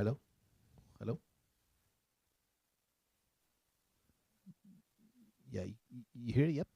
Hello? Hello? Yeah, you hear? Yep.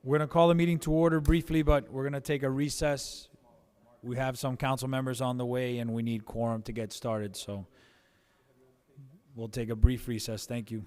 We're going to call the meeting to order briefly, but we're going to take a recess. We have some council members on the way, and we need quorum to get started, so we'll take a brief recess. Thank you.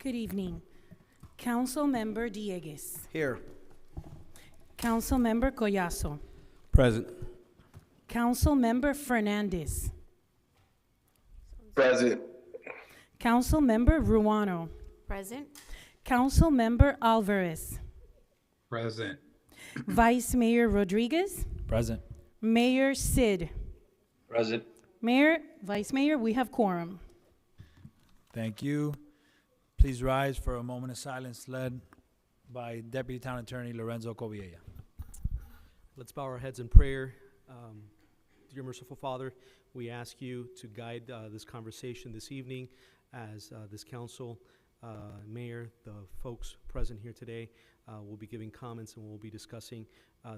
Good evening. Councilmember Diegues. Here. Councilmember Collazo. Present. Councilmember Fernandez. Present. Councilmember Ruano. Present. Councilmember Alvarez. Present. Vice Mayor Rodriguez. Present. Mayor Sid. Present. Mayor, Vice Mayor, we have quorum. Thank you. Please rise for a moment of silence led by Deputy Town Attorney Lorenzo Coviella. Let's bow our heads in prayer. Dear merciful Father, we ask you to guide this conversation this evening as this council, mayor, the folks present here today will be giving comments and we'll be discussing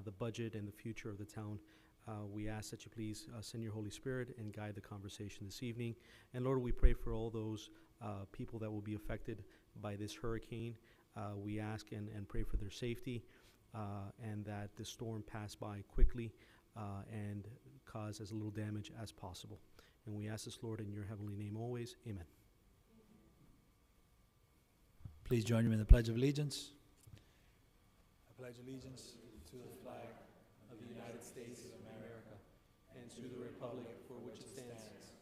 the budget and the future of the town. We ask that you please send your Holy Spirit and guide the conversation this evening. And Lord, we pray for all those people that will be affected by this hurricane. We ask and pray for their safety and that the storm pass by quickly and cause as little damage as possible. And we ask this, Lord, in your heavenly name always. Amen. Please join me in the Pledge of Allegiance. I pledge allegiance to the flag of the United States of America And to the republic for which it stands,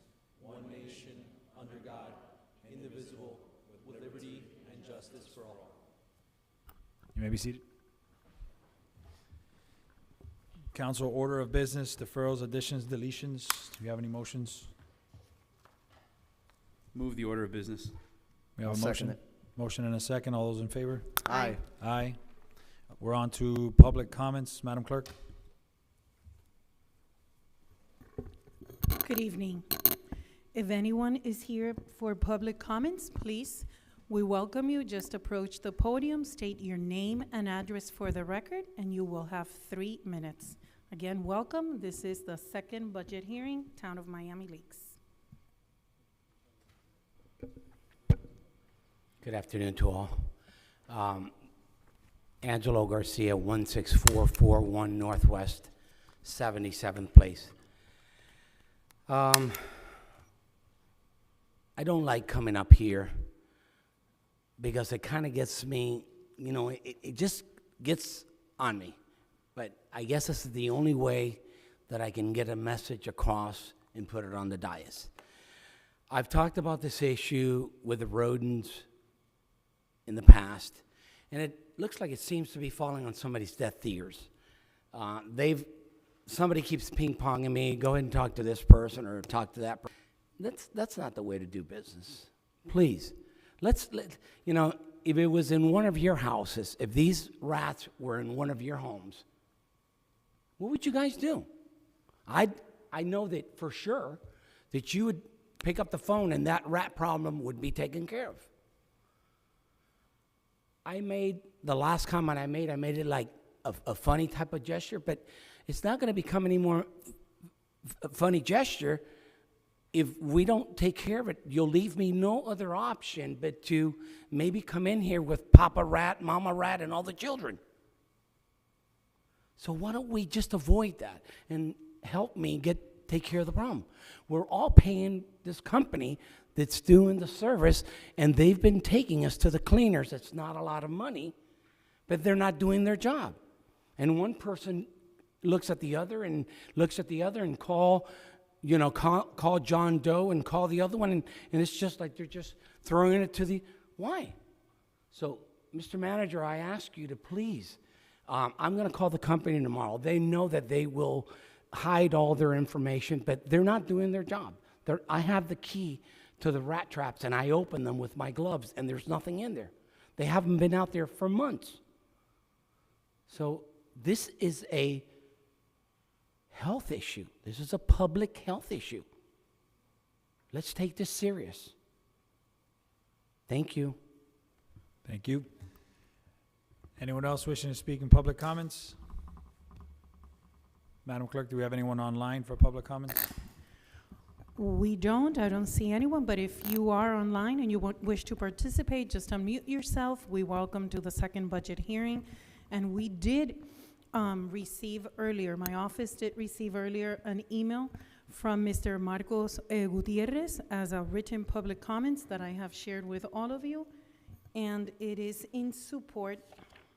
one nation, under God, indivisible, with liberty and justice for all. You may be seated. Council order of business, deferrals, additions, deletions. Do you have any motions? Move the order of business. We have I'll a second motion. it. Motion and a second. All those in favor? Aye. Aye. We're on to public comments. Madam Clerk. Good evening. If anyone is here for public comments, please, we welcome you. Just approach the podium, state your name and address for the record, and you will have 3 minutes. Again, welcome. This is the second budget hearing, Town of Miami Lakes. Good afternoon to all. Angelo Garcia, 16441 Northwest 77th Place. I don't like coming up here because it kind of gets me, you know, it just gets on me. But I guess this is the only way that I can get a message across and put it on the dais. I've talked about this issue with the rodents in the past, and it looks like it seems to be falling on somebody's deaf ears. Somebody keeps ping-ponging me, go ahead and talk to this person or talk to that person. That's not the way to do business. Please, you know, if it was in one of your houses, if these rats were in one of your homes, what would you guys do? I know that for sure that you would pick up the phone and that rat problem would be taken care of. The last comment I made it like a funny type of gesture, but it's not going to become any more funny gesture if we don't take care of it. You'll leave me no other option but to maybe come in here with Papa Rat, Mama Rat, and all the children. So why don't we just avoid that and help me take care of the problem? We're all paying this company that's doing the service, and they've been taking us to the cleaners. It's not a lot of money, but they're not doing their job. And one person looks at the other and call John Doe and call the other one, and it's just like they're just throwing it to the, why? So, Mr. Manager, I ask you to please, I'm going to call the company tomorrow. They know that they will hide all their information, but they're not doing their job. I have the key to the rat traps, and I open them with my gloves, and there's nothing in there. They haven't been out there for months. So this is a health issue. This is a public health issue. Let's take this serious. Thank you. Thank you. Anyone else wishing to speak in public comments? Madam Clerk, do we have anyone online for public comments? We don't. I don't see anyone, but if you are online and you wish to participate, just unmute yourself. We welcome to the second budget hearing. And we did receive earlier, my office did receive earlier an email from Mr. Marcos Gutierrez as a written public comments that I have shared with all of you. And it is in support,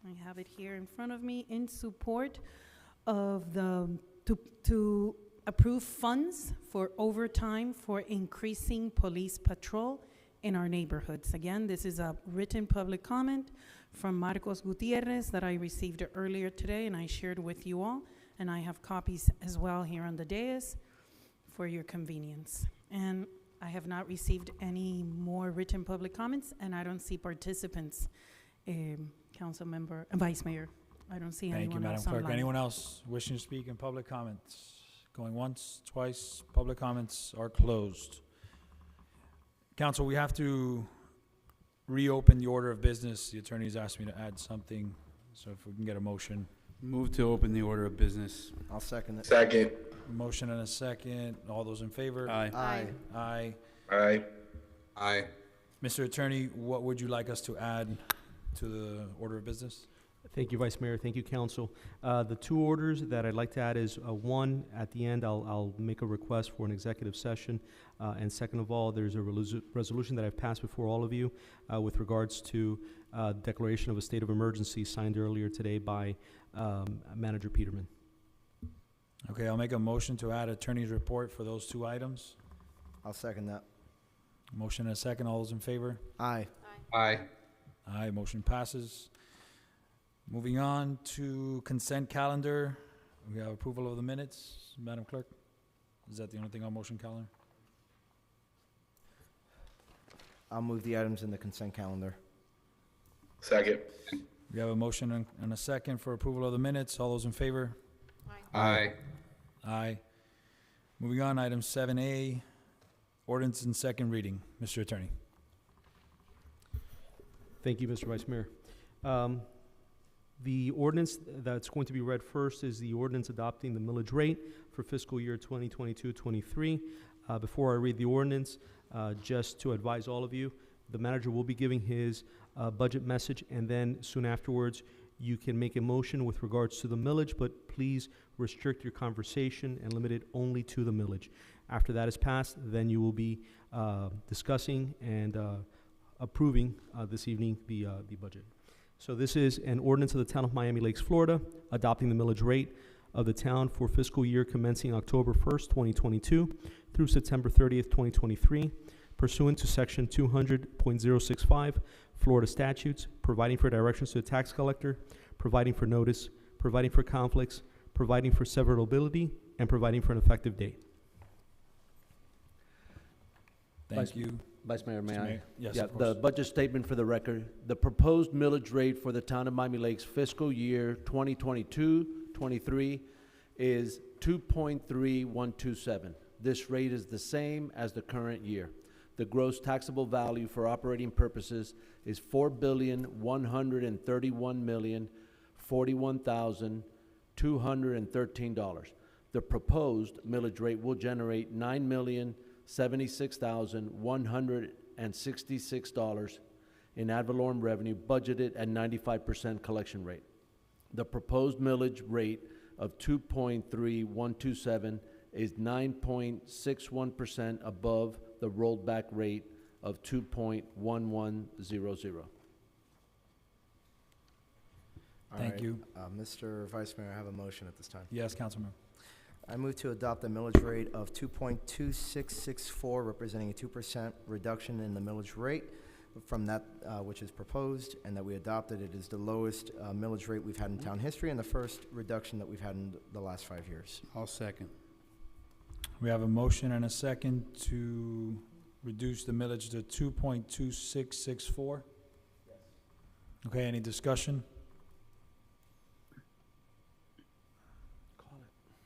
I have it here in front of me, in support of to approve funds for overtime for increasing police patrol in our neighborhoods. Again, this is a written public comment from Marcos Gutierrez that I received earlier today and I shared with you all. And I have copies as well here on the dais for your convenience. And I have not received any more written public comments, and I don't see participants. Council member, Vice Mayor, I don't see Thank you, anyone Madam else Clerk. online. Anyone else wishing to speak in public comments? Going once, twice, public comments are closed. Council, we have to reopen the order of business. The attorney's asked me to add something, so if we can get a motion. Move to open the order of business. I'll second it. Second. Motion and a second. All those in favor? Aye. Aye. Aye. Aye. Aye. Mr. Attorney, what would you like us to add to the order of business? Thank you, Vice Mayor. Thank you, Council. The two orders that I'd like to add is, one, at the end, I'll make a request for an executive session. And second of all, there's a resolution that I've passed before all of you with regards to declaration of a state of emergency signed earlier today by Manager Peterman. Okay, I'll make a motion to add attorney's report for those two items. I'll second that. Motion and a second. All those in favor? Aye. Aye. Aye, motion passes. Moving on to consent calendar. We have approval of the minutes. Madam Clerk, is that the only thing on motion calendar? I'll move the items in the consent calendar. Second. We have a motion and a second for approval of the minutes. All those in favor? Aye. Aye. Moving on, item 7A, ordinance in second reading. Mr. Attorney. Thank you, Mr. Vice Mayor. The ordinance that's going to be read first is the ordinance adopting the millage rate for fiscal year 2022-23. Before I read the ordinance, just to advise all of you, the manager will be giving his budget message, and then soon afterwards, you can make a motion with regards to the millage, but please restrict your conversation and limit it only to the millage. After that is passed, then you will be discussing and approving this evening the budget. So this is an ordinance of the Town of Miami Lakes, Florida, adopting the millage rate of the town for fiscal year commencing October 1st, 2022 through September 30th, 2023, pursuant to Section 200.065 Florida statutes, providing for directions to the tax collector, providing for notice, providing for conflicts, providing for severability, and providing for an effective date. Thank you. Vice Mayor, may Mr. I? Mayor. Yes, Yeah, of the course. budget statement for the record. The proposed millage rate for the town of Miami Lakes fiscal year 2022-23 is 2.3127. This rate is the same as the current year. The gross taxable value for operating purposes is $4,131,041,213. The proposed millage rate will generate $9,076,166 in ad valorem revenue, budgeted at 95% collection rate. The proposed millage rate of 2.3127 is 9.61% above the rolled back rate of 2.1100. Thank you. Mr. Vice Mayor, I have a motion at this time. Yes, Councilman. I move to adopt a millage rate of 2.2664, representing a 2% reduction in the millage rate from that which is proposed, and that we adopted. It is the lowest millage rate we've had in town history and the first reduction that we've had in the last 5 years. I'll second. We have a motion and a second to reduce the millage to 2.2664. Okay, any discussion?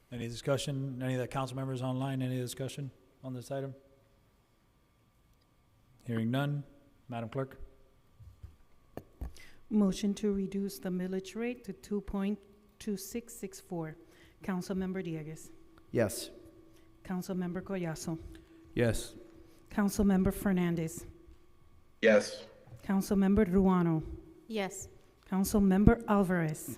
Any discussion? Any of the council members online, any discussion on this item? Hearing none. Madam Clerk? Motion to reduce the millage rate to 2.2664. Councilmember Dieguez. Yes. Councilmember Collazo. Yes. Councilmember Fernandez. Yes. Councilmember Ruano. Yes. Councilmember Alvarez.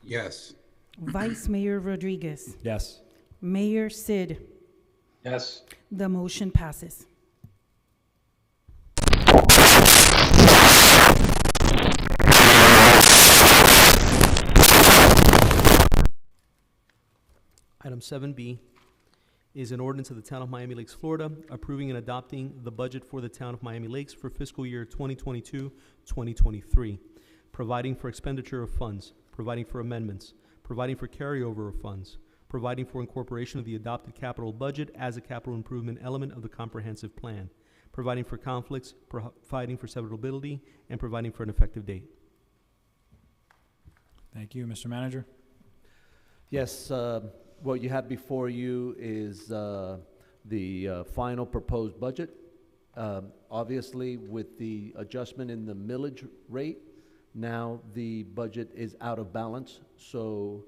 Yes. Vice Mayor Rodriguez. Yes. Mayor Sid. Yes. The motion passes. Item 7B is an ordinance of the Town of Miami Lakes, Florida, approving and adopting the budget for the Town of Miami Lakes for fiscal year 2022-2023, providing for expenditure of funds, providing for amendments, providing for carryover of funds, providing for incorporation of the adopted capital budget as a capital improvement element of the comprehensive plan, providing for conflicts, providing for severability, and providing for an effective date. Thank you, Mr. Manager. Yes, what you have before you is the final proposed budget. Obviously, with the adjustment in the millage rate, now the budget is out of balance. So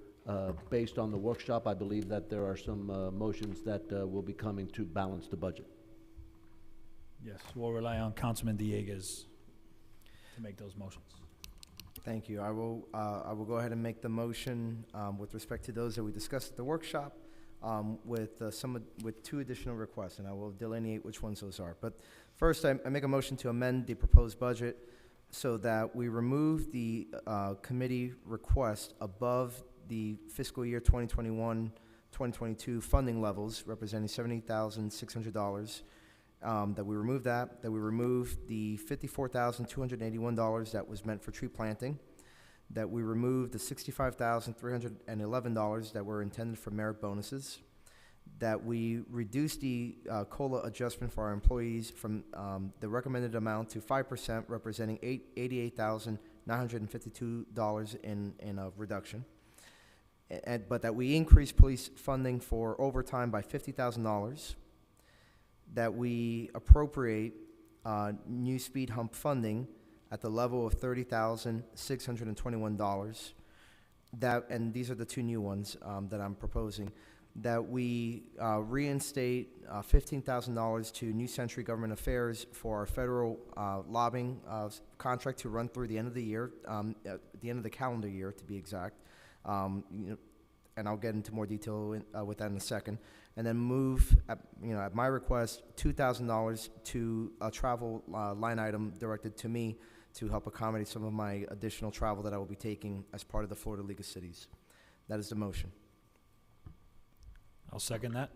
based on the workshop, I believe that there are some motions that will be coming to balance the budget. Yes, we'll rely on Councilman Dieguez to make those motions. Thank you. I will go ahead and make the motion with respect to those that we discussed at the workshop with two additional requests, and I will delineate which ones those are. But first, I make a motion to amend the proposed budget so that we remove the committee request above the fiscal year 2021-2022 funding levels representing $78,600. That we remove that we remove the $54,281 that was meant for tree planting, that we remove the $65,311 that were intended for merit bonuses, that we reduce the COLA adjustment for our employees from the recommended amount to 5%, representing $88,952 in a reduction, but that we increase police funding for overtime by $50,000, that we appropriate new speed hump funding at the level of $30,621. And these are the two new ones that I'm proposing. That we reinstate $15,000 to New Century Government Affairs for our federal lobbying contract to run through the end of the year, at the end of the calendar year, to be exact. And I'll get into more detail with that in a second. And then move, at my request, $2,000 to a travel line item directed to me to help accommodate some of my additional travel that I will be taking as part of the Florida League of Cities. That is the motion. I'll second that.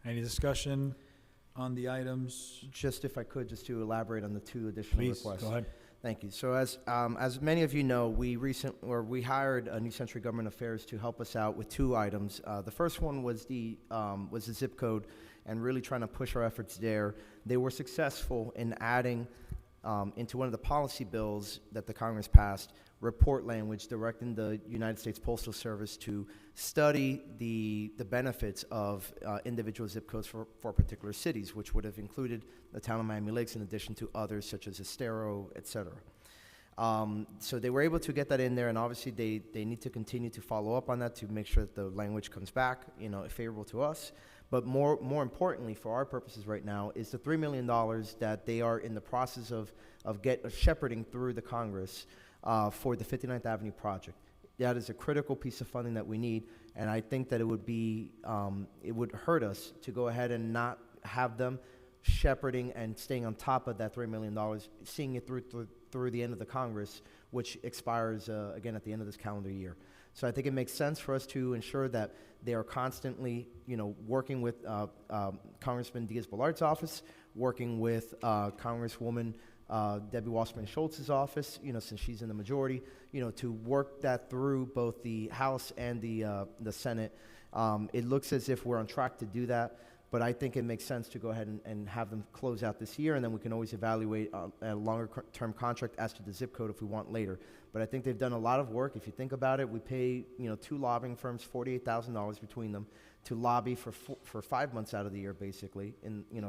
Any discussion on the items? Just if I could, just to elaborate on the two additional Please, requests. go ahead. Thank you. So as many of you know, we hired New Century Government Affairs to help us out with two items. The first one was the zip code, and really trying to push our efforts there. They were successful in adding into one of the policy bills that the Congress passed, report language directing the United States Postal Service to study the benefits of individual zip codes for particular cities, which would have included the town of Miami Lakes in addition to others such as Estero, et cetera. So they were able to get that in there, and obviously they need to continue to follow up on that to make sure that the language comes back, favorable to us. But more importantly, for our purposes right now, is the $3 million that they are in the process of shepherding through the Congress for the 59th Avenue project. That is a critical piece of funding that we need, and I think that it would hurt us to go ahead and not have them shepherding and staying on top of that $3 million, seeing it through the end of the Congress, which expires again at the end of this calendar year. So I think it makes sense for us to ensure that they are constantly, working with Congressman Diaz-Balard's office, working with Congresswoman Debbie Wasserman Schultz's office, since she's in the majority, to work that through both the House and the Senate. It looks as if we're on track to do that, but I think it makes sense to go ahead and have them close out this year, and then we can always evaluate a longer-term contract as to the zip code if we want later. But I think they've done a lot of work. If you think about it, we pay, two lobbying firms $48,000 between them to lobby for 5 months out of the year, basically,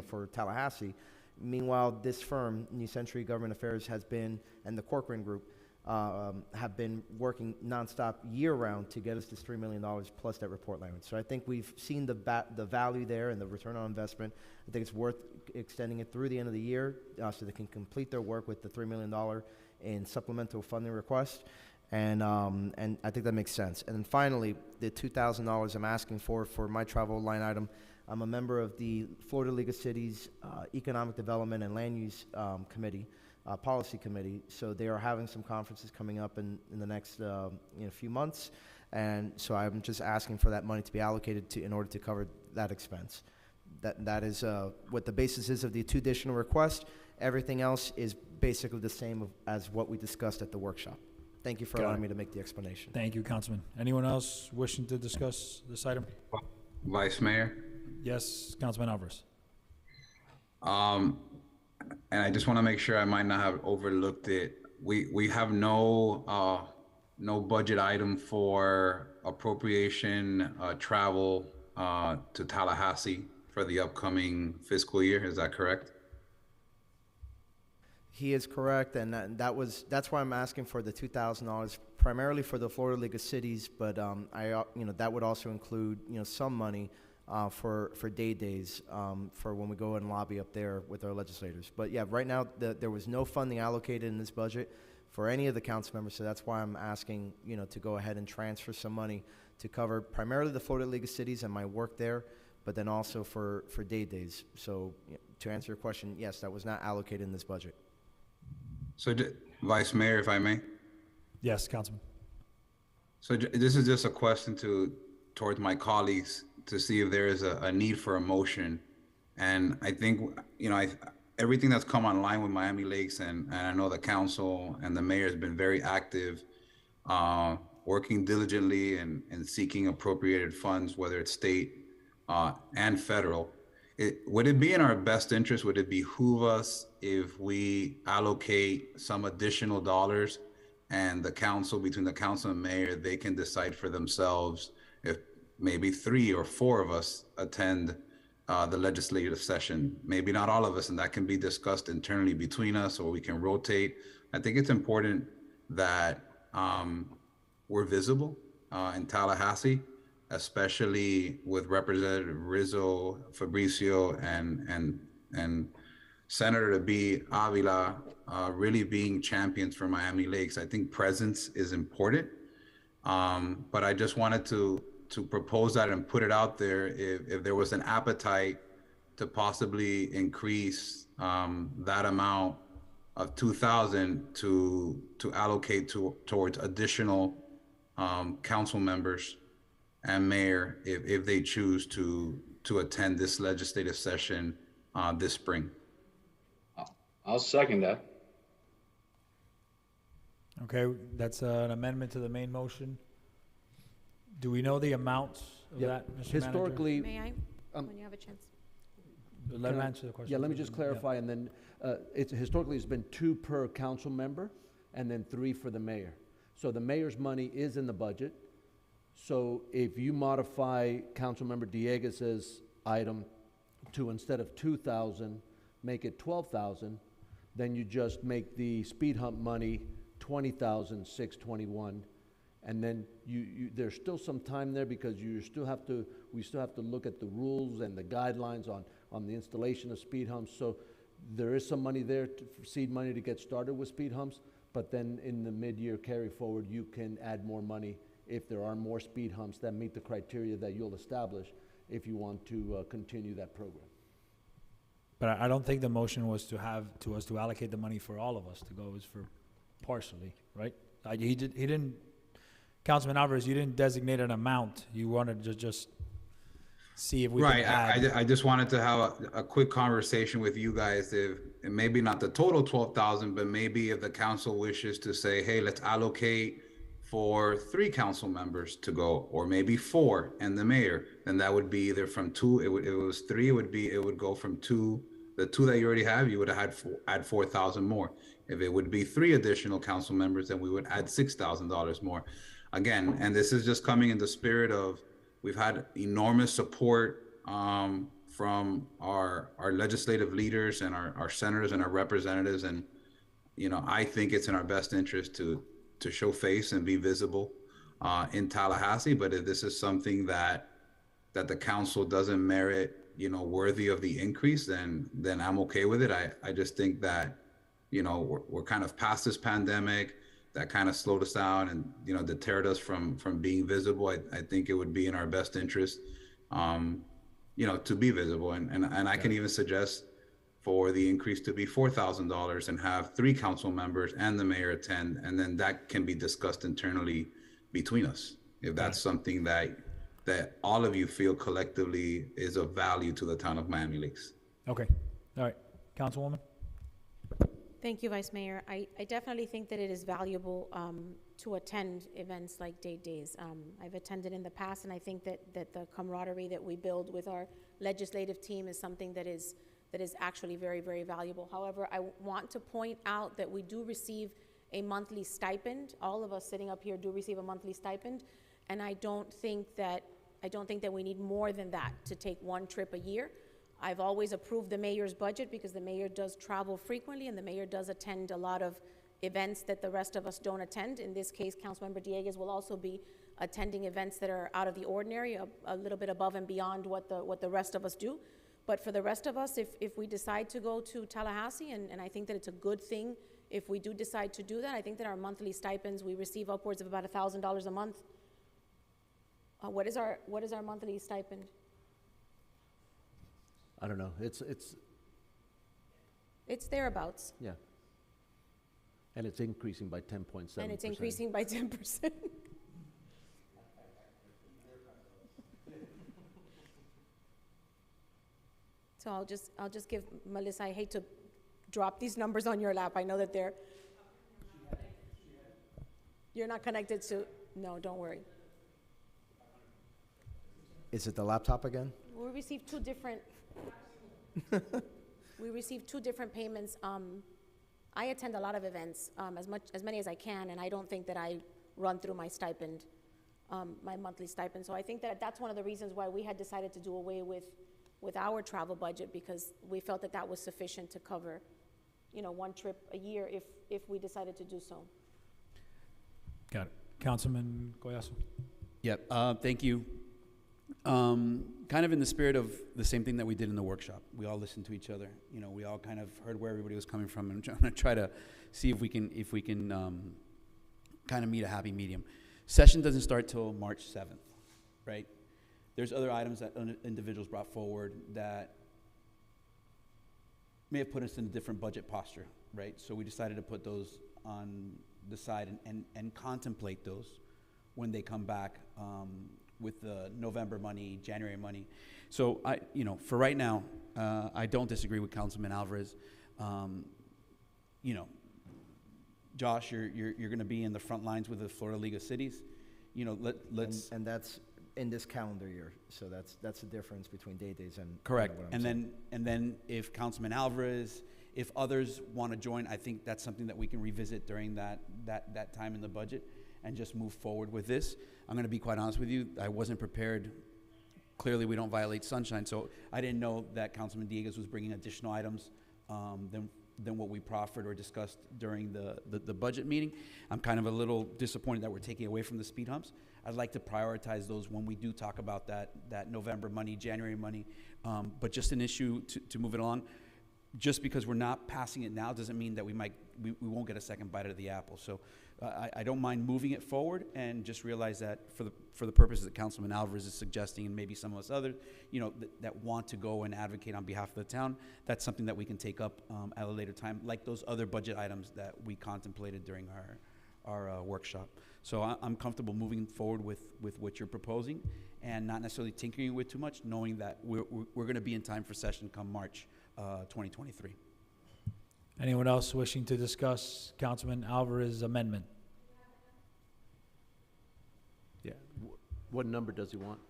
for Tallahassee. Meanwhile, this firm, New Century Government Affairs, and the Corcoran Group, have been working nonstop year-round to get us this $3 million plus that report language. So I think we've seen the value there and the return on investment. I think it's worth extending it through the end of the year so they can complete their work with the $3 million in supplemental funding request. And I think that makes sense. And then finally, the $2,000 I'm asking for my travel line item. I'm a member of the Florida League of Cities Economic Development and Land Use Committee. Policy Committee. So they are having some conferences coming up in the next few months. And so I'm just asking for that money to be allocated in order to cover that expense. That is what the basis is of the 2 additional requests. Everything else is basically the same as what we discussed at the workshop. Thank you for Got allowing it. me to make the explanation. Thank you, Councilman. Anyone else wishing to discuss this item? Vice Mayor. Yes, Councilman Alvarez. And I just want to make sure I might not have overlooked it. We have no budget item for appropriation travel to Tallahassee for the upcoming fiscal year. Is that correct? He is correct, and that's why I'm asking for the $2,000 primarily for the Florida League of Cities, but that would also include some money for days for when we go and lobby up there with our legislators. But yeah, right now there was no funding allocated in this budget for any of the council members, so that's why I'm asking to go ahead and transfer some money to cover primarily the Florida League of Cities and my work there, but then also for days. So to answer your question, yes, that was not allocated in this budget. So, Vice Mayor, if I may. Yes, Councilman. So this is just a question towards my colleagues to see if there is a need for a motion. And I think, everything that's come online with Miami Lakes, and I know the council and the mayor has been very active, working diligently and seeking appropriated funds, whether it's state and federal. Would it be in our best interest, would it behoove us if we allocate some additional dollars and between the council and mayor, they can decide for themselves if maybe 3 or 4 of us attend the legislative session? Maybe not all of us, and that can be discussed internally between us, or we can rotate. I think it's important that we're visible in Tallahassee, especially with Representative Rizzo, Fabricio, and Senator B. Avila really being champions for Miami Lakes. I think presence is important, but I just wanted to propose that and put it out there if there was an appetite to possibly increase that amount of 2,000 to allocate towards additional council members and mayor if they choose to attend this legislative session this spring. I'll second that. Okay, that's an amendment to the main motion. Do we know the amount of Yeah, that, Mr. Manager? historically, May I, um, when you have a chance? Let him Can I- answer the question. yeah, let me just clarify, and then, historically, it's been 2 per council member, and then 3 for the mayor. So the mayor's money is in the budget. So if you modify Councilmember Diegues's item to, instead of 2,000, make it 12,000, then you just make the speed hump money 20,621. And then there's still some time there because we still have to look at the rules and the guidelines on the installation of speed humps. So there is some money there, seed money to get started with speed humps, but then in the mid-year carry forward, you can add more money if there are more speed humps that meet the criteria that you'll establish if you want to continue that program. But I don't think the motion was to allocate the money for all of us to go. It was for partially, right? He didn't, Councilman Alvarez, you didn't designate an amount. You wanted to just see if we could add. I just wanted to have a quick conversation with you guys, if and maybe not the total 12,000, but maybe if the council wishes to say, hey, let's allocate for 3 council members to go, or maybe 4 and the mayor, then that would be either from 2, if it was 3, it would go from 2, the 2 that you already have, you would have had add 4,000 more. If it would be 3 additional council members, then we would add $6,000 more. Again, and this is just coming in the spirit of, we've had enormous support from our legislative leaders and our senators and our representatives. And, I think it's in our best interest to show face and be visible in Tallahassee. But if this is something that the council doesn't merit, worthy of the increase, then I'm okay with it. I just think that, we're kind of past this pandemic that kind of slowed us down and, deterred us from being visible. I think it would be in our best interest, to be visible. And I can even suggest for the increase to be $4,000 and have 3 council members and the mayor attend, and then that can be discussed internally between us. If that's something that all of you feel collectively is of value to the town of Miami Lakes. Okay, all right. Councilwoman? Thank you, Vice Mayor. I definitely think that it is valuable to attend events like Date Days. I've attended in the past, and I think that the camaraderie that we build with our legislative team is something that is actually very, very valuable. However, I want to point out that we do receive a monthly stipend. All of us sitting up here do receive a monthly stipend, and I don't think that we need more than that to take one trip a year. I've always approved the mayor's budget because the mayor does travel frequently and the mayor does attend a lot of events that the rest of us don't attend. In this case, Councilmember Dieguez will also be attending events that are out of the ordinary, a little bit above and beyond what the rest of us do. But for the rest of us, if we decide to go to Tallahassee, and I think that it's a good thing if we do decide to do that, I think that our monthly stipends, we receive upwards of about $1,000 a month. What is our monthly stipend? I don't know, It's thereabouts, yeah. And it's increasing by 10.7%. and it's increasing by 10%. So I'll just give Melissa, I hate to drop these numbers on your lap. I know that you're not connected to, no, don't worry. Is it the laptop again? We received two different payments. I attend a lot of events, as many as I can, and I don't think that I run through my stipend, my monthly stipend. So I think that that's one of the reasons why we had decided to do away with our travel budget, because we felt that that was sufficient to cover, one trip a year if we decided to do so. Got it. Councilman Collazo? Yep, thank you. Kind of in the spirit of the same thing that we did in the workshop. We all listened to each other. We all kind of heard where everybody was coming from, and I'm going to try to see if we can kind of meet a happy medium. Session doesn't start till March 7th, right? There's other items that individuals brought forward that may have put us in a different budget posture, right? So we decided to put those on the side and contemplate those when they come back with the November money, January money. So for right now, I don't disagree with Councilman Alvarez. Josh, you're going to be in the front lines with the Florida League of Cities. Let's And that's in this calendar year, so that's the difference between Day Days and correct. what I'm saying. And then if Councilman Alvarez, if others want to join, I think that's something that we can revisit during that time in the budget and just move forward with this. I'm going to be quite honest with you. I wasn't prepared. Clearly, we don't violate sunshine, so I didn't know that Councilman Dieguez was bringing additional items than what we proffered or discussed during the budget meeting. I'm kind of a little disappointed that we're taking away from the speed humps. I'd like to prioritize those when we do talk about that November money, January money, but just an issue to move it along. Just because we're not passing it now doesn't mean that we won't get a second bite of the apple. So I don't mind moving it forward, and just realize that for the purposes that Councilman Alvarez is suggesting, and maybe some of us others, that want to go and advocate on behalf of the town, that's something that we can take up at a later time, like those other budget items that we contemplated during our workshop. So I'm comfortable moving forward with what you're proposing, and not necessarily tinkering with too much, knowing that we're going to be in time for session come March 2023. Anyone else wishing to discuss Councilman Alvarez's amendment? Yeah. What number does he want?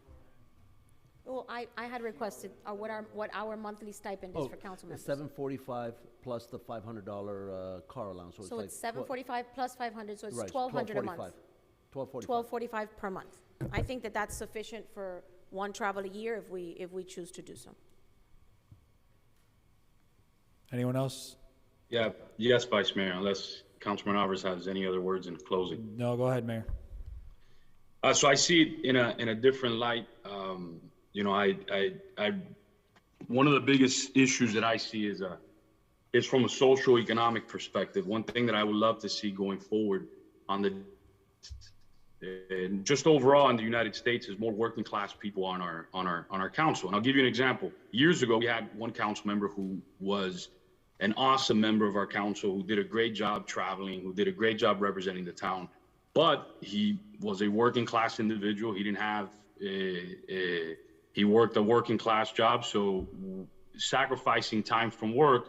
Well, I had requested what our monthly stipend is for council members. It's $745 plus the $500 car allowance. So it's $745 plus 500, so it's right, $1,200 a month. $1,245. $1,245 per month. I think that that's sufficient for one travel a year if we choose to do so. Anyone else? Yeah, yes, Vice Mayor, unless Councilman Alvarez has any other words in closing. No, go ahead, Mayor. So I see it in a different light. One of the biggest issues that I see is from a social economic perspective. One thing that I would love to see going forward on the and just overall in the United States, there's more working class people on our council. And I'll give you an example. Years ago, we had one council member who was an awesome member of our council, who did a great job traveling, who did a great job representing the town. But he was a working class individual. He didn't have, he worked a working class job. So sacrificing time from work,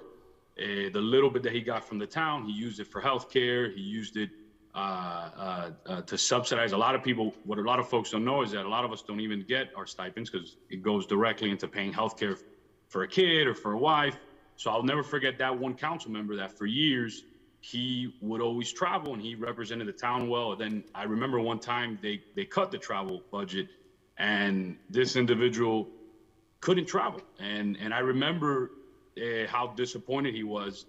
the little bit that he got from the town, he used it for healthcare. He used it to subsidize. A lot of people, what a lot of folks don't know is that a lot of us don't even get our stipends because it goes directly into paying healthcare for a kid or for a wife. So I'll never forget that one council member that for years, he would always travel and he represented the town well. And then I remember one time they cut the travel budget and this individual couldn't travel. And I remember how disappointed he was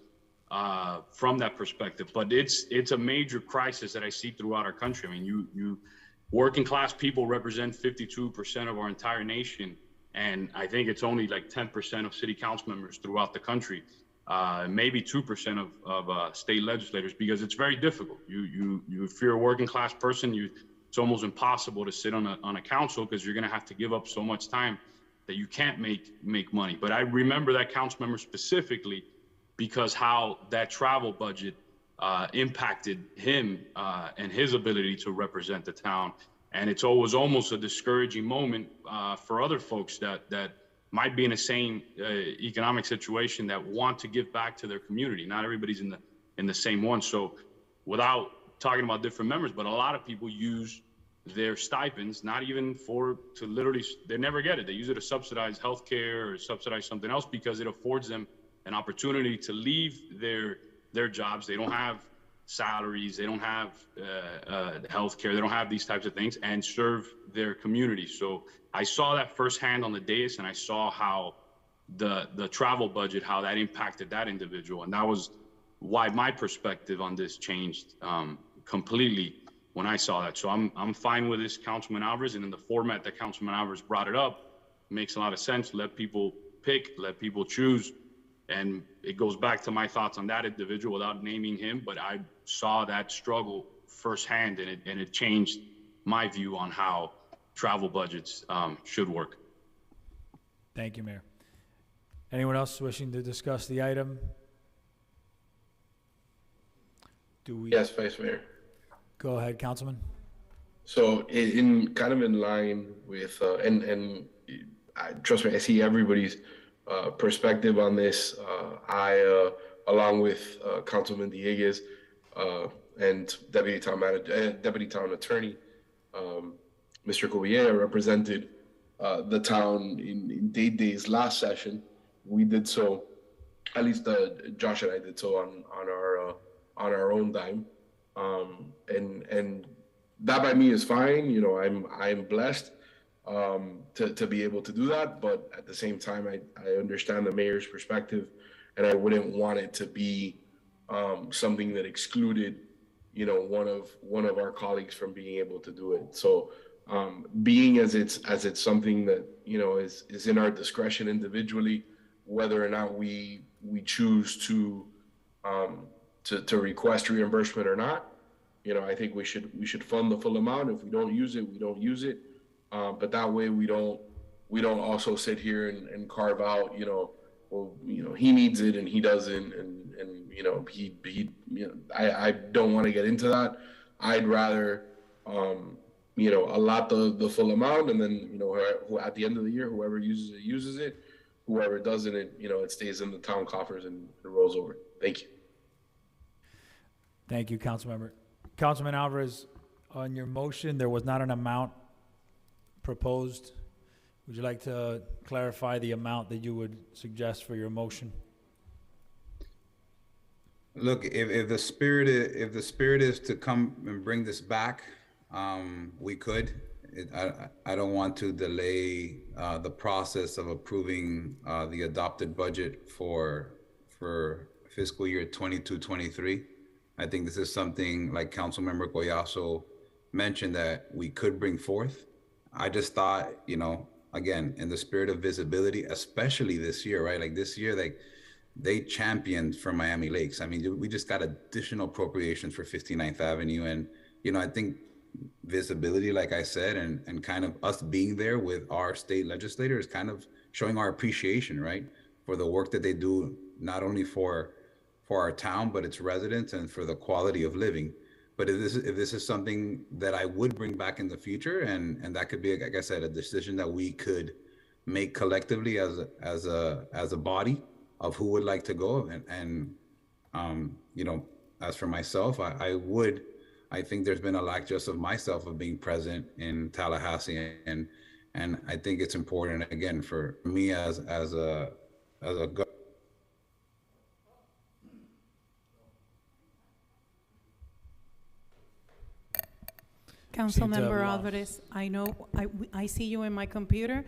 from that perspective. But it's a major crisis that I see throughout our country. I mean, you working class people represent 52% of our entire nation. And I think it's only like 10% of city council members throughout the country, maybe 2% of state legislators, because it's very difficult. If you're a working class person, it's almost impossible to sit on a council because you're going to have to give up so much time that you can't make money. But I remember that council member specifically because how that travel budget impacted him and his ability to represent the town. And it's always almost a discouraging moment for other folks that might be in the same economic situation that want to give back to their community. Not everybody's in the same one. So without talking about different members, but a lot of people use their stipends, not even to literally, they never get it. They use it to subsidize healthcare or subsidize something else because it affords them an opportunity to leave their jobs. They don't have salaries, they don't have healthcare, they don't have these types of things, and serve their community. So I saw that firsthand on the dais, and I saw how the travel budget, how that impacted that individual. And that was why my perspective on this changed completely when I saw that. So I'm fine with this, Councilman Alvarez, and in the format that Councilman Alvarez brought it up, makes a lot of sense. Let people pick, let people choose. And it goes back to my thoughts on that individual without naming him, but I saw that struggle firsthand, and it changed my view on how travel budgets should work. Thank you, Mayor. Anyone else wishing to discuss the item? Yes, Vice Mayor. Go ahead, Councilman. So in kind of in line with, trust me, I see everybody's perspective on this. I, along with Councilman Dieguez and Deputy Town Attorney, Mr. Cubillela, represented the town in Day's last session. We did so, at least Josh and I did so on our own dime, and that by me is fine. You know, I'm blessed to be able to do that, but at the same time, I understand the mayor's perspective, and I wouldn't want it to be something that excluded, you know, one of our colleagues from being able to do it. So being as it's something that, you know, is in our discretion individually, whether or not we choose to request reimbursement or not, you know, I think we should fund the full amount. If we don't use it, we don't use it. But that way we don't also sit here and carve out, you know, well, you know, he needs it and he doesn't, and you know, he you know, I don't want to get into that. I'd rather you know, allot the full amount, and then, you know, who at the end of the year, whoever uses it, whoever doesn't, you know, it stays in the town coffers and it rolls over. Thank you. Thank you, Councilmember. Councilman Alvarez, on your motion, there was not an amount proposed. Would you like to clarify the amount that you would suggest for your motion? Look, if the spirit is to come and bring this back, we could. I don't want to delay the process of approving the adopted budget for fiscal year 22-23. I think this is something, like Councilmember Collazo mentioned, that we could bring forth. I just thought, you know, again, in the spirit of visibility, especially this year, right? Like this year, like they championed for Miami Lakes. I mean, we just got additional appropriations for 59th Avenue. And, you know, I think visibility, like I said, and kind of us being there with our state legislators, kind of showing our appreciation, right, for the work that they do, not only for our town, but its residents and for the quality of living. But if this is something that I would bring back in the future, and that could be, like I said, a decision that we could make collectively as a body of who would like to go, and you know, as for myself, I think there's been a lack just of myself of being present in Tallahassee, and I think it's important again for me as a Councilmember lost. Alvarez, I know, I see you in my computer.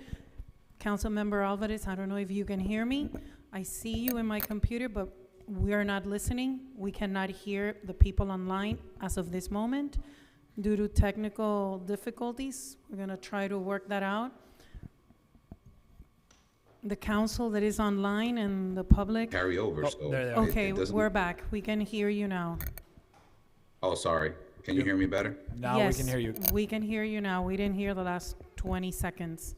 Councilmember Alvarez, I don't know if you can hear me. I see you in my computer, but we are not listening. We cannot hear the people online as of this moment due to technical difficulties. We're gonna try to work that out. The council that is online and the public. carry over. Oh, So there they are. Okay, it doesn't- we're back. We can hear you now. Oh, sorry. Can you hear me better? Now we can hear you. Yes, we can hear you now. We didn't hear the last 20 seconds.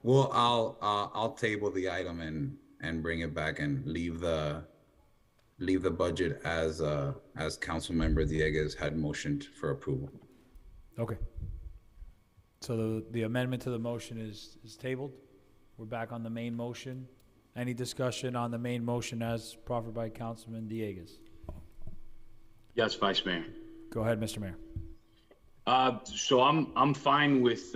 Well, I'll table the item and bring it back and leave the budget as Councilmember Dieguez had motioned for approval. Okay. So the amendment to the motion is tabled. We're back on the main motion. Any discussion on the main motion as proffered by Councilman Dieguez? Yes, Vice Mayor. Go ahead, Mr. Mayor. So I'm fine with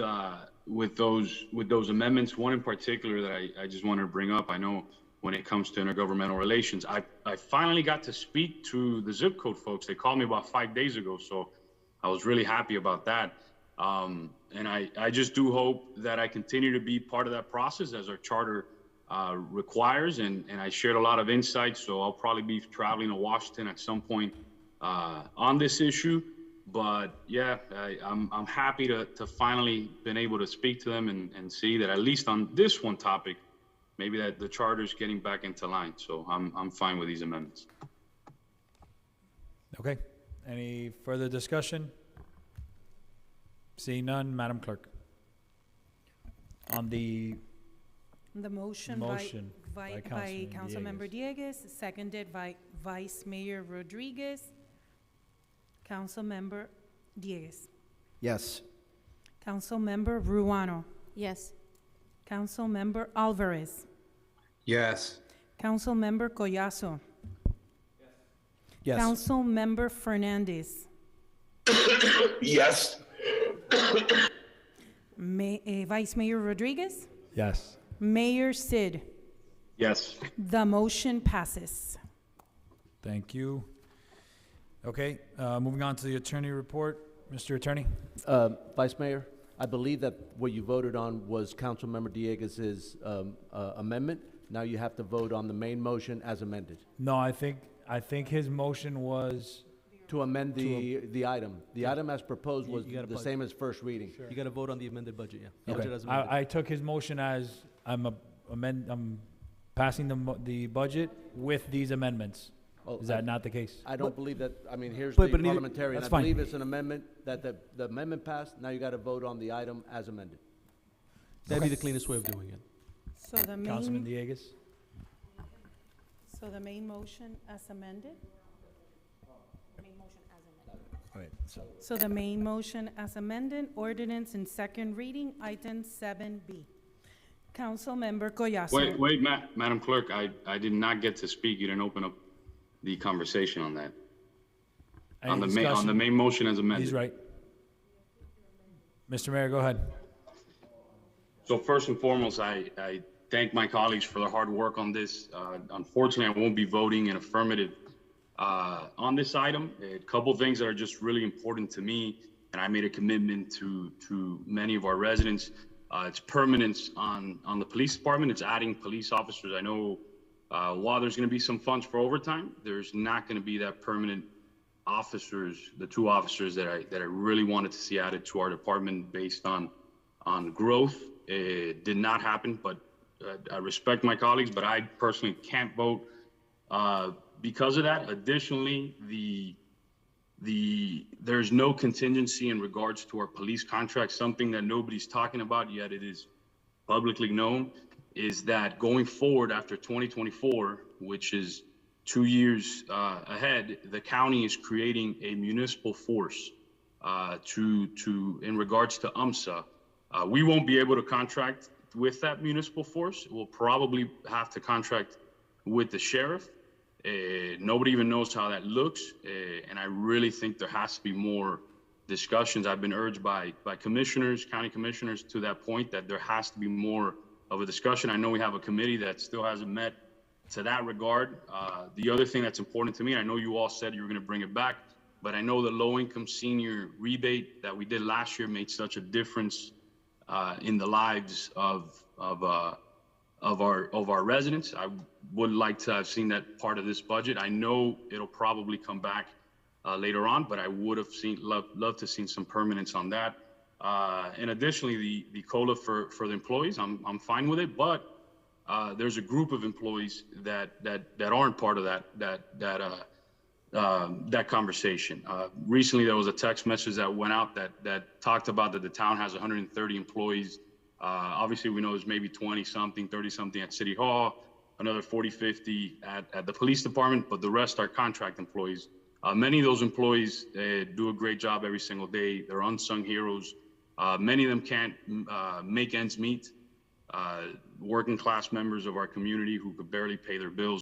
those amendments. One in particular that I just wanted to bring up. I know when it comes to intergovernmental relations, I finally got to speak to the zip code folks. They called me about 5 days ago, so I was really happy about that. And I just do hope that I continue to be part of that process as our charter requires. And I shared a lot of insights, so I'll probably be traveling to Washington at some point on this issue. But yeah, I'm happy to finally been able to speak to them and see that at least on this one topic, maybe that the charter's getting back into line. So I'm fine with these amendments. Okay. Any further discussion? Seeing none, Madam Clerk. On the The motion Motion by by Councilmember Dieguez, seconded by Vice Mayor Rodriguez. Councilmember Dieguez. Yes. Councilmember Ruano. Yes. Councilmember Alvarez. Yes. Councilmember Collazo. Yes. Councilmember Fernandez. Yes. Vice Mayor Rodriguez. yes. Mayor Sid. Yes. The motion passes. Thank you. Okay, moving on to the attorney report. Mr. Attorney? Vice Mayor, I believe that what you voted on was Councilmember Dieguez's amendment. Now you have to vote on the main motion as amended. No, I think his motion was, To amend the item. The item as proposed was You gotta the vote. same as first reading. You got to vote on the amended budget, yeah. The okay. budget as amended. I took his motion as I'm passing the budget with these amendments. Oh, Is that not the case? I don't believe that, I mean, here's But- the but it need- parliamentarian. that's I fine. believe it's an amendment, that the amendment passed, now you got to vote on the item as amended. That'd be the cleanest way of doing it. So the Councilman main, Dieguez? so the main motion as amended? So the main motion as amended, ordinance in second reading, item 7B. Councilmember Collazo. Wait, Madam Clerk, I did not get to speak. You didn't open up the conversation on that. Any On the discussion? main motion as amended. He's right. Mr. Mayor, go ahead. So first and foremost, I thank my colleagues for their hard work on this. Unfortunately, I won't be voting in affirmative on this item. A couple things that are just really important to me, and I made a commitment to many of our residents. It's permanence on the police department. It's adding police officers. I know while there's going to be some funds for overtime, there's not going to be that permanent officers, the 2 officers that I really wanted to see added to our department based on growth. It did not happen, but I respect my colleagues, but I personally can't vote because of that. Additionally, there's no contingency in regards to our police contract. Something that nobody's talking about, yet it is publicly known, is that going forward after 2024, which is 2 years ahead, the county is creating a municipal force in regards to UMSA. We won't be able to contract with that municipal force. We'll probably have to contract with the sheriff. Nobody even knows how that looks, and I really think there has to be more discussions. I've been urged by commissioners, county commissioners, to that point, that there has to be more of a discussion. I know we have a committee that still hasn't met to that regard. The other thing that's important to me, I know you all said you were going to bring it back, but I know the low-income senior rebate that we did last year made such a difference in the lives of our residents. I would like to have seen that part of this budget. I know it'll probably come back later on, but I would have loved to seen some permanence on that. And additionally, the COLA for the employees, I'm fine with it, but there's a group of employees that aren't part of that conversation. Recently, there was a text message that went out that talked about that the town has 130 employees. Obviously, we know there's maybe 20-something, 30-something at City Hall, another 40, 50 at the police department, but the rest are contract employees. Many of those employees do a great job every single day. They're unsung heroes. Many of them can't make ends meet. Working class members of our community who could barely pay their bills.